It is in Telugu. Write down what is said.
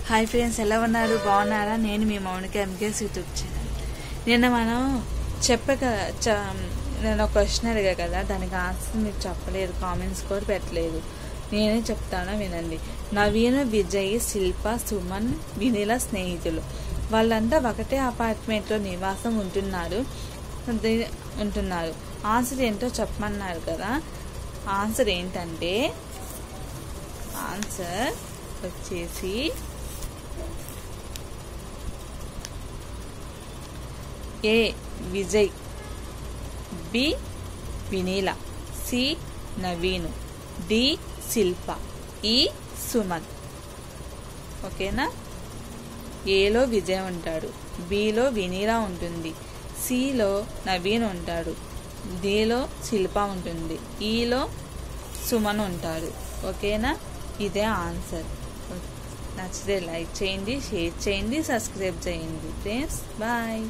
హాయ్ ఫ్రెండ్స్, ఎలా ఉన్నారు? బాగున్నారా? నేను మీ మౌనిక ఎంకేఎస్ యూట్యూబ్ ఛానల్. నిన్న మనం నేను ఒక క్వశ్చన్ అడిగా కదా, దానికి ఆన్సర్ మీకు చెప్పలేదు, కామెంట్స్ కూడా పెట్టలేదు. నేనే చెప్తాను, వినండి. నవీన్, విజయ్, శిల్ప, సుమన్, వినీల స్నేహితులు. వాళ్ళంతా ఒకటే అపార్ట్మెంట్లో నివాసం ఉంటున్నారు. ఆన్సర్ ఏంటో చెప్పమన్నారు కదా. ఆన్సర్ ఏంటంటే, ఆన్సర్ వచ్చేసి ఏ విజయ్, బి వినీల, సి నవీను, డి శిల్ప, ఈ సుమన్. ఓకేనా? ఏలో విజయ్ ఉంటాడు, బిలో వినీల ఉంటుంది, సిలో నవీన్ ఉంటాడు, డిలో శిల్ప ఉంటుంది, ఈలో సుమన్ ఉంటాడు. ఓకేనా? ఇదే ఆన్సర్. నచ్చితే లైక్ చేయండి, షేర్ చేయండి, సబ్స్క్రైబ్ చేయండి ఫ్రెండ్స్. బాయ్.